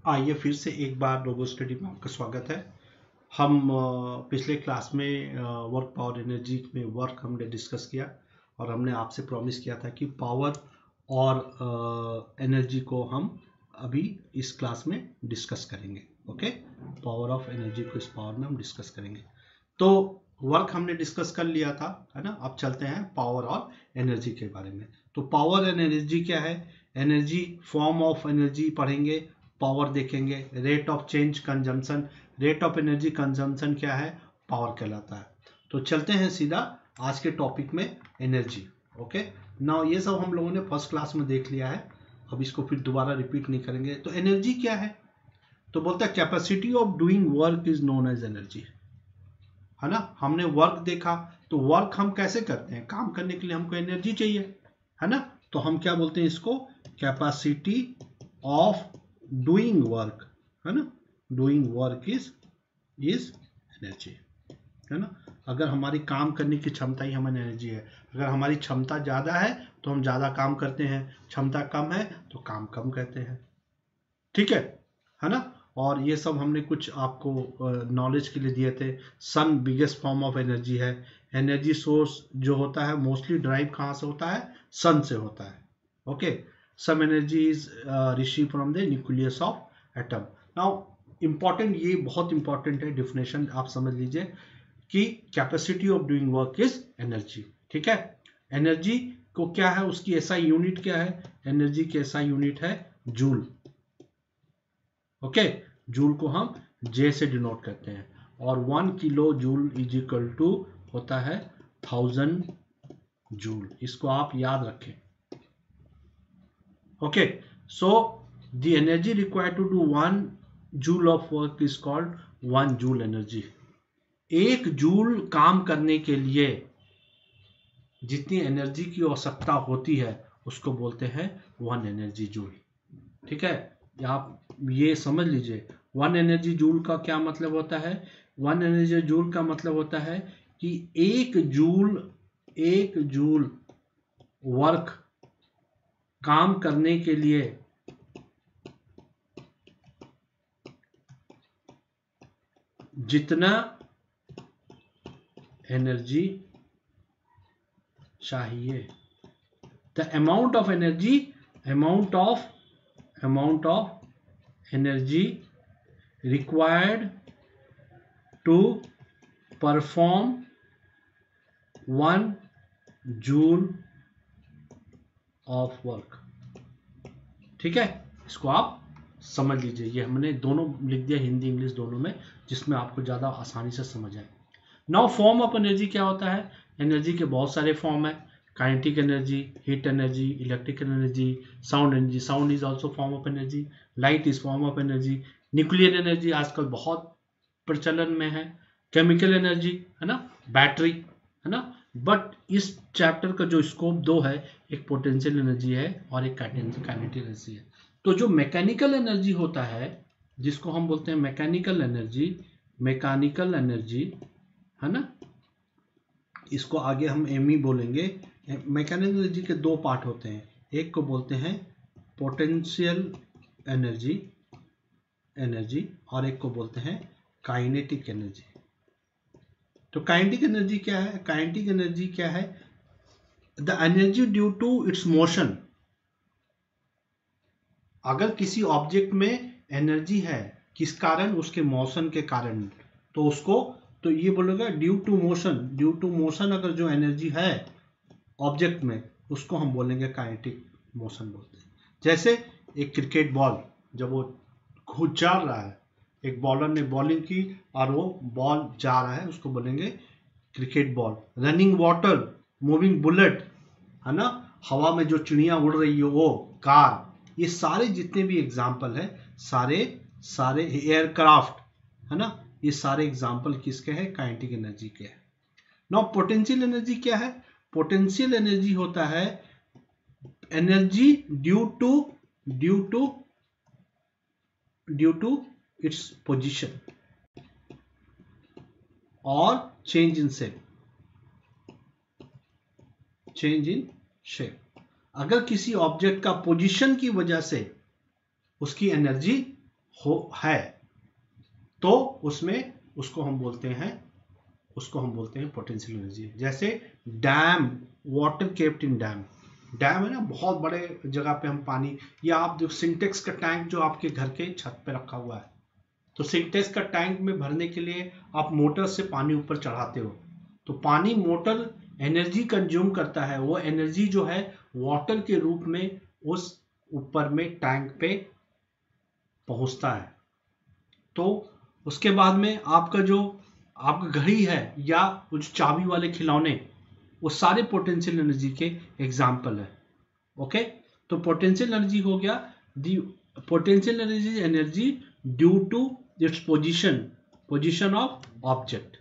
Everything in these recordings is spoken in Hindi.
आइए फिर से एक बार रोबो स्टडी में आपका स्वागत है। हम पिछले क्लास में वर्क पावर एनर्जी में वर्क हमने डिस्कस किया और हमने आपसे प्रॉमिस किया था कि पावर और एनर्जी को हम अभी इस क्लास में डिस्कस करेंगे। ओके, पावर ऑफ एनर्जी को इस पावर में हम डिस्कस करेंगे। तो वर्क हमने डिस्कस कर लिया था, है ना। अब चलते हैं पावर और एनर्जी के बारे में। तो पावर एंड एनर्जी क्या है? एनर्जी, फॉर्म ऑफ एनर्जी पढ़ेंगे, पावर देखेंगे, rate of change consumption, rate of energy consumption क्या है? पावर कहलाता है। तो चलते हैं सीधा आज के टॉपिक में, एनर्जी। ओके, नाउ ये सब हम लोगों ने फर्स्ट क्लास में देख लिया है, अब इसको फिर दोबारा रिपीट नहीं करेंगे। तो एनर्जी क्या है? तो बोलता है capacity of doing work is known as energy, है ना। हमने वर्क देखा, तो वर्क हम कैसे करते हैं? काम करने के लिए हमको एनर्जी चाहिए, है ना। तो हम क्या बोलते हैं इसको? कैपेसिटी ऑफ डूइंग वर्क, है ना। डूइंग वर्क इज एनर्जी, है ना। अगर हमारी काम करने की क्षमता ही हमें एनर्जी है, अगर हमारी क्षमता ज़्यादा है तो हम ज़्यादा काम करते हैं, क्षमता कम है तो काम कम करते हैं, ठीक है ना। और ये सब हमने कुछ आपको नॉलेज के लिए दिए थे। सन बिगेस्ट फॉर्म ऑफ एनर्जी है। एनर्जी सोर्स जो होता है मोस्टली ड्राइव कहाँ से होता है? सन से होता है। Okay, some energy is receive from the nucleus of atom. Now important, ये बहुत इंपॉर्टेंट है, डिफिनेशन आप समझ लीजिए कि capacity of doing work is energy, ठीक है। एनर्जी को क्या है, उसकी एसआई यूनिट क्या है? एनर्जी की एसआई यूनिट है जूल। ओके, जूल को हम जे से डिनोट करते हैं, और 1 kilojoule is equal to होता है 1000 जूल। इसको आप याद रखें। Okay, so the energy required to do 1 joule of work is called 1 joule energy. 1 joule काम करने के लिए जितनी एनर्जी की आवश्यकता होती है उसको बोलते हैं 1 एनर्जी जूल, ठीक है। आप ये समझ लीजिए 1 एनर्जी जूल का क्या मतलब होता है? 1 एनर्जी जूल का मतलब होता है कि 1 जूल वर्क काम करने के लिए जितना एनर्जी चाहिए, the amount of energy, amount of energy required to perform 1 joule of work, ठीक है। इसको आप समझ लीजिए, ये हमने दोनों लिख दिया, हिंदी इंग्लिश दोनों में, जिसमें आपको ज़्यादा आसानी से समझ आए। नाउ फॉर्म ऑफ एनर्जी क्या होता है? एनर्जी के बहुत सारे फॉर्म है। Kinetic energy, heat energy, electrical energy, sound energy, sound is also form of energy, light is form of energy, nuclear energy आजकल बहुत प्रचलन में है, केमिकल एनर्जी, है ना, बैटरी, है ना। बट इस चैप्टर का जो स्कोप दो है, एक पोटेंशियल एनर्जी है और एक काइनेटिक एनर्जी है। तो जो मैकेनिकल एनर्जी होता है, जिसको हम बोलते हैं मैकेनिकल एनर्जी, है ना, इसको आगे हम एमई बोलेंगे। मैकेनिकल एनर्जी के 2 पार्ट होते हैं, एक को बोलते हैं पोटेंशियल एनर्जी और एक को बोलते हैं काइनेटिक एनर्जी। तो काइनेटिक एनर्जी क्या है? काइनेटिक एनर्जी क्या है? The energy due to its motion. अगर किसी ऑब्जेक्ट में एनर्जी है, किस कारण? उसके मोशन के कारण, तो उसको, तो ये बोलेगा due to motion. Due to motion अगर जो एनर्जी है ऑब्जेक्ट में, उसको हम बोलेंगे काइनेटिक मोशन बोलते हैं। जैसे एक क्रिकेट बॉल जब वो खुद जा रहा है, एक बॉलर ने बॉलिंग की और वो बॉल जा रहा है, उसको बोलेंगे cricket ball. Running water, moving bullet, है ना, हवा में जो चिड़िया उड़ रही है वो, कार, ये सारे जितने भी एग्जाम्पल है, सारे एयरक्राफ्ट, है ना, ये सारे एग्जाम्पल किसके हैं? काइनेटिक एनर्जी के हैं। नाउ पोटेंशियल एनर्जी क्या है? पोटेंशियल एनर्जी होता है energy due to its position और चेंज इन शेप। अगर किसी ऑब्जेक्ट का पोजीशन की वजह से उसकी एनर्जी है तो उसमें उसको हम बोलते हैं पोटेंशियल एनर्जी। जैसे dam, water kept in dam है ना, बहुत बड़े जगह पे हम पानी, या आप जो सिंटेक्स का टैंक जो आपके घर के छत पे रखा हुआ है, तो सिंटेक्स का टैंक में भरने के लिए आप मोटर से पानी ऊपर चढ़ाते हो, तो पानी मोटर एनर्जी कंज्यूम करता है, वो एनर्जी जो है वाटर के रूप में उस ऊपर में टैंक पे पहुंचता है। तो उसके बाद में आपका घड़ी है या कुछ चाबी वाले खिलौने, वो सारे पोटेंशियल एनर्जी के एग्जाम्पल है। ओके, तो पोटेंशियल एनर्जी हो गया, the potential energy due to its position of object.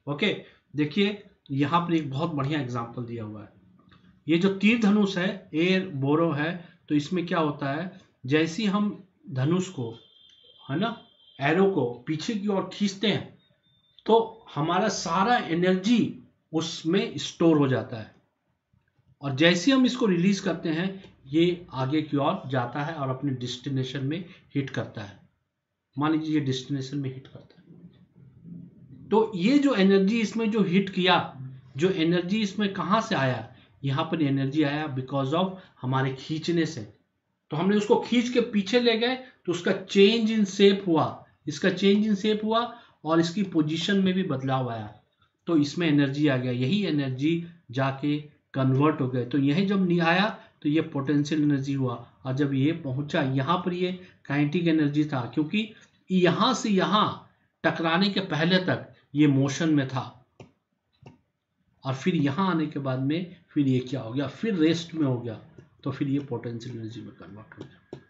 Okay, देखिए यहां पर एक बहुत बढ़िया एग्जांपल दिया हुआ है। ये जो तीर धनुष है, एयर बोरो है, तो इसमें क्या होता है, जैसे हम धनुष को, है ना, एरो को पीछे की ओर खींचते हैं तो हमारा सारा एनर्जी उसमें स्टोर हो जाता है, और जैसे हम इसको रिलीज करते हैं ये आगे की ओर जाता है और अपने डेस्टिनेशन में हिट करता है। मान लीजिए ये डेस्टिनेशन में हिट करता है, तो ये जो एनर्जी इसमें जो हिट किया, जो एनर्जी इसमें कहां से आया, यहां पर एनर्जी आया बिकॉज ऑफ हमारे खींचने से। तो हमने उसको खींच के पीछे ले गए तो उसका चेंज इन शेप हुआ, इसका चेंज इन शेप हुआ और इसकी पोजीशन में भी बदलाव आया, तो इसमें एनर्जी आ गया, यही एनर्जी जाके कन्वर्ट हो गए। तो यही जब नहीं आया तो ये पोटेंशियल एनर्जी हुआ, और जब ये पहुंचा यहाँ पर ये काइनेटिक एनर्जी था, क्योंकि यहां से यहां टकराने के पहले तक ये मोशन में था, और फिर यहां आने के बाद में फिर ये क्या हो गया, फिर रेस्ट में हो गया, तो फिर ये पोटेंशियल एनर्जी में कन्वर्ट हो गया।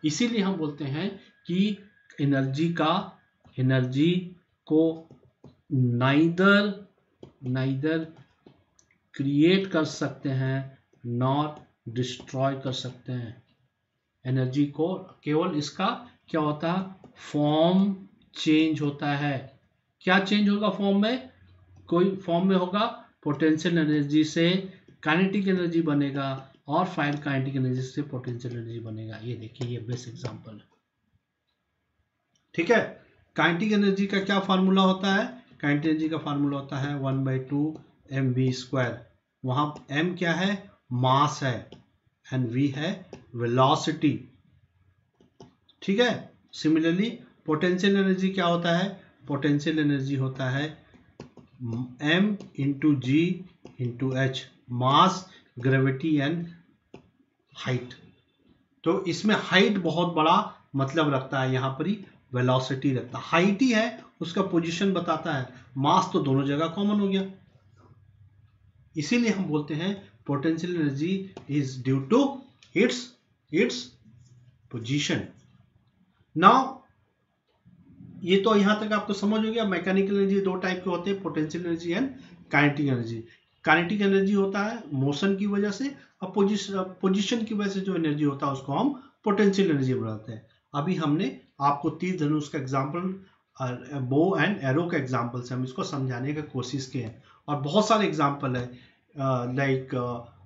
इसीलिए हम बोलते हैं कि एनर्जी को नाइदर क्रिएट कर सकते हैं नॉर डिस्ट्रॉय कर सकते हैं। एनर्जी को केवल इसका क्या होता है, फॉर्म चेंज होता है। क्या चेंज होगा फॉर्म में, कोई फॉर्म में होगा, पोटेंशियल एनर्जी से काइनेटिक एनर्जी बनेगा और फाइन काइनेटिक एनर्जी से पोटेंशियल एनर्जी बनेगा। ये देखिए ये बेस्ट एग्जांपल है, ठीक है। काइनेटिक एनर्जी का क्या फार्मूला होता है, काइनेटिक एनर्जी का फार्मूला होता है 1/2 mv²। वहां m क्या है, मास है, एंड v है वेलोसिटी, ठीक है। सिमिलरली पोटेंशियल एनर्जी क्या होता है, पोटेंशियल एनर्जी होता है m into G into H, mass, gravity and height. तो इसमें हाइट बहुत बड़ा मतलब रखता है, यहां पर ही वेलोसिटी रखता है, हाइट ही है उसका पोजीशन बताता है, मास तो दोनों जगह कॉमन हो गया। इसीलिए हम बोलते हैं potential energy is due to its position. Now ये तो यहां तक आपको समझ हो गया। मैकेनिकल एनर्जी दो टाइप के होते हैं, potential energy and kinetic energy. Kinetic energy होता है मोशन की वजह से, और पोजीशन की वजह से जो एनर्जी होता है उसको हम पोटेंशियल एनर्जी बनाते हैं। अभी हमने आपको तीर धनुष का एग्जाम्पल, बो एंड एरो का एग्जाम्पल से हम इसको समझाने की कोशिश किए हैं, और बहुत सारे एग्जाम्पल है, लाइक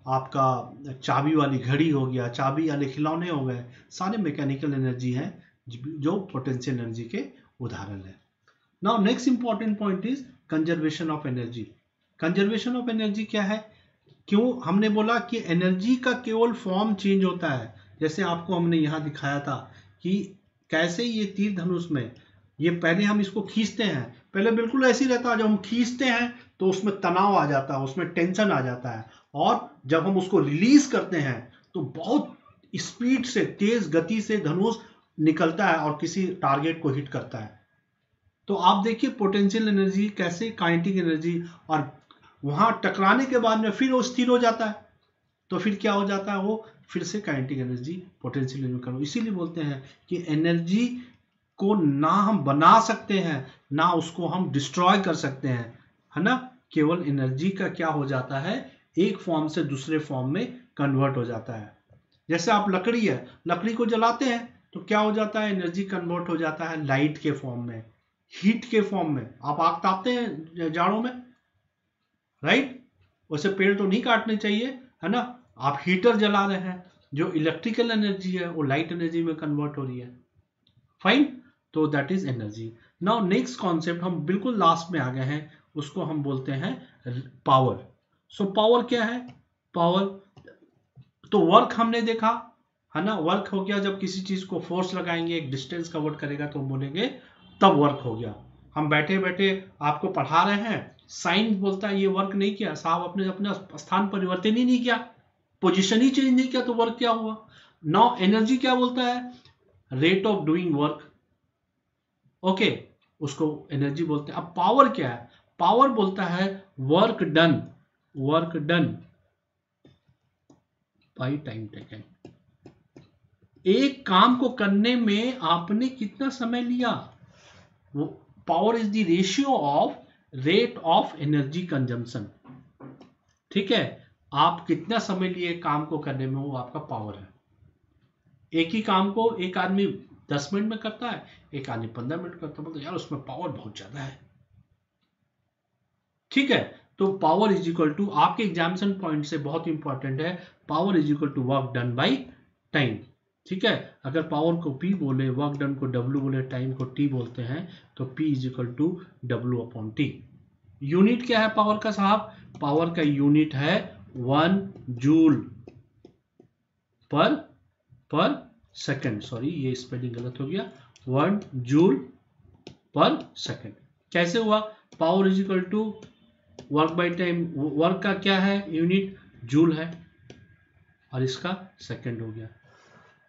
आपका चाबी वाली घड़ी हो गया, चाबी वाले खिलौने हो गए, सारे मैकेनिकल एनर्जी हैं जो पोटेंशियल एनर्जी के उदाहरण है। Now next important point is conservation of energy. Conservation of energy क्या है, क्यों हमने बोला कि एनर्जी का केवल फॉर्म चेंज होता है। जैसे आपको हमने यहां दिखाया था कि कैसे ये तीर धनुष में, ये पहले हम इसको खींचते हैं, पहले बिल्कुल ऐसे ही रहता है, जब हम खींचते हैं तो उसमें तनाव आ जाता है, उसमें टेंशन आ जाता है, और जब हम उसको रिलीज करते हैं तो बहुत स्पीड से, तेज गति से धनुष निकलता है और किसी टारगेट को हिट करता है। तो आप देखिए पोटेंशियल एनर्जी कैसे काइनेटिक एनर्जी, और वहां टकराने के बाद में फिर वो स्थिर हो जाता है, तो फिर क्या हो जाता है, वो फिर से काइनेटिक एनर्जी पोटेंशियल एनर्जी करो। इसीलिए बोलते हैं कि एनर्जी को ना हम बना सकते हैं ना उसको हम डिस्ट्रॉय कर सकते हैं, है ना। केवल एनर्जी का क्या हो जाता है, एक फॉर्म से दूसरे फॉर्म में कन्वर्ट हो जाता है। जैसे आप लकड़ी है, लकड़ी को जलाते हैं तो क्या हो जाता है, एनर्जी कन्वर्ट हो जाता है लाइट के फॉर्म में, हीट के फॉर्म में। आप आग तापते हैं जाड़ों में, राइट, वैसे पेड़ तो नहीं काटने चाहिए, है ना। आप हीटर जला रहे हैं, जो इलेक्ट्रिकल एनर्जी है वो लाइट एनर्जी में कन्वर्ट हो रही है, फाइन। तो that is energy. Now next concept हम बिल्कुल लास्ट में आ गए हैं, उसको हम बोलते हैं पावर। सो पावर क्या है? पावर तो वर्क हमने देखा है ना, वर्क हो गया जब किसी चीज को फोर्स लगाएंगे, एक डिस्टेंस कवर करेगा तो हम बोलेंगे तब वर्क हो गया। हम बैठे बैठे आपको पढ़ा रहे हैं, साइंस बोलता है ये वर्क नहीं किया साहब, अपने अपना स्थान परिवर्तन ही नहीं किया, पोजीशन ही चेंज नहीं किया, तो वर्क क्या हुआ? नाउ एनर्जी क्या बोलता है? Rate of doing work, okay, उसको एनर्जी बोलते हैं। अब पावर क्या है? पावर बोलता है work done, work done by time taken. एक काम को करने में आपने कितना समय लिया, वो power is the ratio of rate of energy consumption. ठीक है, आप कितना समय लिए काम को करने में, वो आपका पावर है। एक ही काम को एक आदमी 10 मिनट में करता है, एक आदमी 15 मिनट करता है, बोलते यार उसमें पावर बहुत ज्यादा है। ठीक है, तो पावर इज इक्वल टू, आपके एग्जामिनेशन पॉइंट से बहुत इंपॉर्टेंट है, power is equal to work done by time. ठीक है, अगर पावर को P बोले, वर्क डन को W बोले, टाइम को T बोलते हैं, तो P is equal to W upon T। Unit क्या है पावर का साहब? पावर का यूनिट है 1 जूल पर सेकंड। सॉरी, ये स्पेलिंग गलत हो गया, 1 जूल पर सेकंड। कैसे हुआ? Power is equal to work by time, work का क्या है यूनिट? जूल है, और इसका सेकंड हो गया।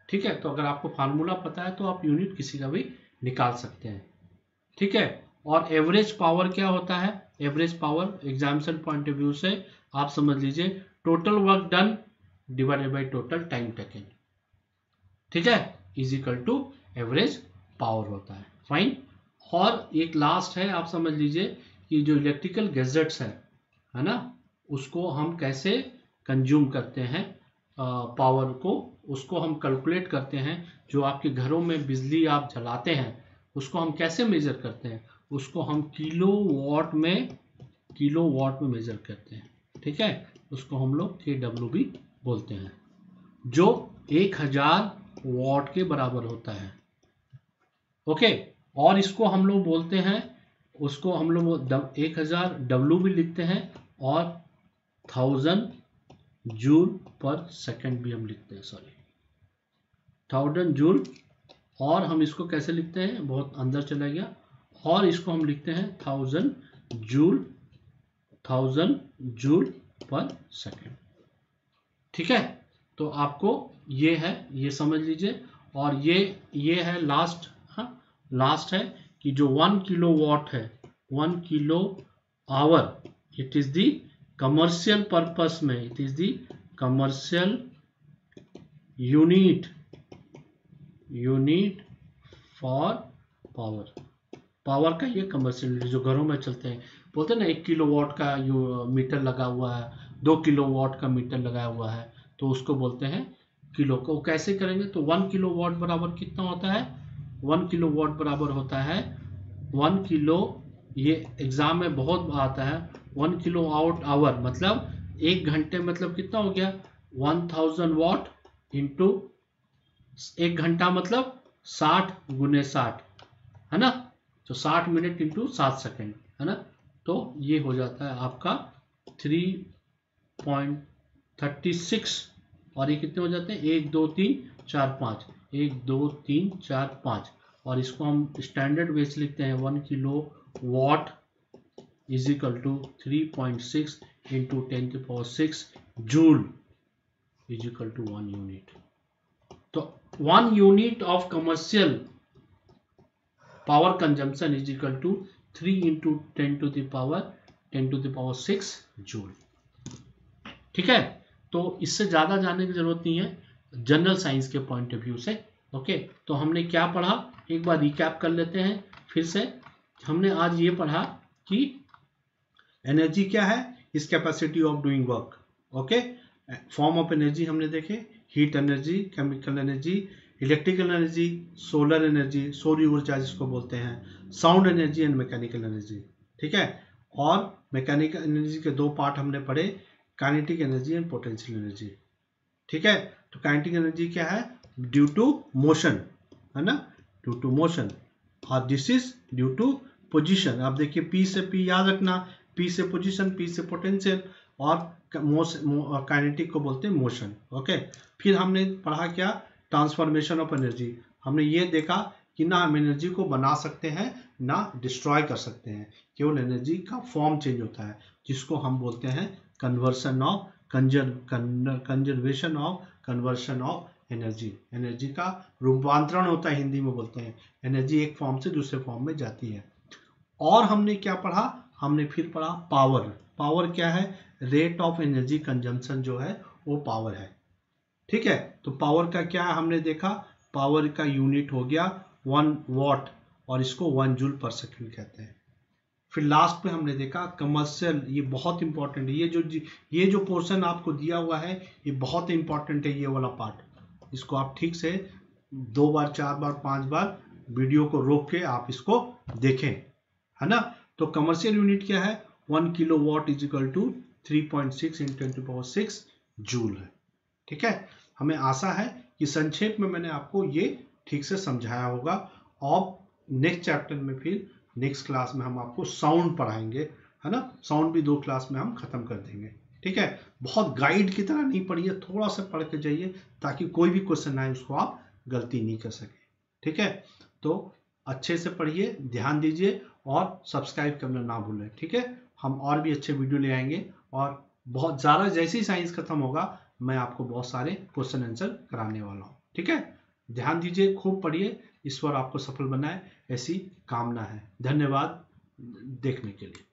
ठीक है, तो अगर आपको फार्मूला पता है तो आप यूनिट किसी का भी निकाल सकते हैं। ठीक है, और एवरेज पावर क्या होता है? Average power examination point of view से आप समझ लीजिए total work done divided by total time taken. ठीक है, is equal to average power होता है। फाइन। और एक लास्ट है, आप समझ लीजिए कि जो इलेक्ट्रिकल गैजेट्स है ना, उसको हम कैसे कंज्यूम करते हैं पावर को, उसको हम कैलकुलेट करते हैं। जो आपके घरों में बिजली आप जलाते हैं, उसको हम कैसे मेजर करते हैं? उसको हम किलोवाट में मेजर करते हैं। ठीक है, उसको हम लोग kW भी बोलते हैं, जो 1000 वाट के बराबर होता है। ओके, और इसको हम लोग बोलते हैं, उसको हम लोग 1000 W भी लिखते हैं, और 1000 जूल पर सेकंड भी हम लिखते हैं। सॉरी, 1000 जूल, और हम इसको कैसे लिखते हैं? बहुत अंदर चला गया, और इसको हम लिखते हैं 1000 जूल पर सेकंड। ठीक है, तो आपको ये है, ये समझ लीजिए। और ये है लास्ट, हाँ लास्ट है कि जो 1 किलोवाट है, 1 kilo hour, it is the commercial purpose में, it is the commercial unit for power. Power का ये कमर्शियल यूनिट जो घरों में चलते हैं, बोलते हैं ना 1 किलोवाट का मीटर लगा हुआ है, 2 किलोवाट का मीटर लगाया हुआ है, तो उसको बोलते हैं किलो को। कैसे करेंगे? तो 1 किलोवाट बराबर कितना होता है? 1 किलोवाट बराबर होता है 1 किलो, ये एग्जाम में बहुत आता है, 1 किलो आवर मतलब 1 घंटे, मतलब कितना हो गया? 1000 वाट इंटू 1 घंटा, मतलब 60 गुने 60 है ना, तो 60 मिनट इंटू 7 सेकेंड है ना, तो ये हो जाता है आपका 3.36। और ये कितने हो जाते हैं? 1 2 3 4 5, 1 2 3 4 5, और इसको हम स्टैंडर्ड वेज लिखते हैं 1 kilowatt is equal to 3.6 into 10⁶ joule is equal to 1 unit. तो 1 unit of commercial power consumption is equal to 3 into 10⁶ joule. ठीक है, तो इससे ज्यादा जानने की जरूरत नहीं है जनरल साइंस के पॉइंट ऑफ व्यू से। ओके, तो हमने क्या पढ़ा, एक बार रिकैप कर लेते हैं फिर से। हमने आज ये पढ़ा कि एनर्जी क्या है, इस capacity of doing work. Okay, form of energy हमने देखे, heat energy, chemical energy, electrical energy, solar energy, सौर ऊर्जा जिसको बोलते हैं, sound energy and mechanical energy. ठीक है, और मैकेनिकल एनर्जी के 2 पार्ट हमने पढ़े, kinetic energy and potential energy. ठीक है, तो काइनेटिक एनर्जी क्या है? ड्यू टू मोशन है ना, ड्यू टू मोशन। और this is due to position. आप देखिए P से P याद रखना, P से पोजीशन, P से पोटेंशियल, और काइनेटिक को बोलते हैं मोशन। ओके, फिर हमने पढ़ा क्या, ट्रांसफॉर्मेशन ऑफ एनर्जी। हमने ये देखा कि ना हम एनर्जी को बना सकते हैं ना डिस्ट्रॉय कर सकते हैं, केवल एनर्जी का फॉर्म चेंज होता है, जिसको हम बोलते हैं conversion of conservation of conversion of energy. Energy का रूपांतरण होता है, हिंदी में बोलते हैं। एनर्जी एक फॉर्म से दूसरे फॉर्म में जाती है। और हमने क्या पढ़ा, हमने फिर पढ़ा पावर। पावर क्या है, रेट ऑफ एनर्जी कंजम्पशन जो है वो पावर है। ठीक है, तो पावर का क्या है हमने देखा, पावर का यूनिट हो गया 1 वॉट, और इसको 1 जूल पर सेकंड कहते हैं। फिर लास्ट में हमने देखा कमर्शियल, ये बहुत इंपॉर्टेंट है। ये जो पोर्शन आपको दिया हुआ है ये बहुत इंपॉर्टेंट है, ये वाला पार्ट। इसको आप ठीक से 2 बार 4 बार 5 बार वीडियो को रोक के आप इसको देखें, है ना। तो कमर्शियल यूनिट क्या है, 1 kilowatt is equal to 3.6 × 10⁶ joule है। ठीक है, हमें आशा है कि संक्षेप में मैंने आपको ये ठीक से समझाया होगा। और नेक्स्ट चैप्टर में फिर नेक्स्ट क्लास में हम आपको साउंड पढ़ाएंगे, है ना। साउंड भी 2 क्लास में हम खत्म कर देंगे। ठीक है, बहुत गाइड की तरह नहीं पढ़िए, थोड़ा सा पढ़ के जाइए, ताकि कोई भी क्वेश्चन आए उसको आप गलती नहीं कर सके। ठीक है, तो अच्छे से पढ़िए, ध्यान दीजिए, और सब्सक्राइब करना ना भूलें। ठीक है, हम और भी अच्छे वीडियो ले आएंगे, और बहुत ज़्यादा जैसे ही साइंस खत्म होगा मैं आपको बहुत सारे क्वेश्चन आंसर कराने वाला हूँ। ठीक है, ध्यान दीजिए, खूब पढ़िए, ईश्वर आपको सफल बनाए, ऐसी कामना है। धन्यवाद देखने के लिए।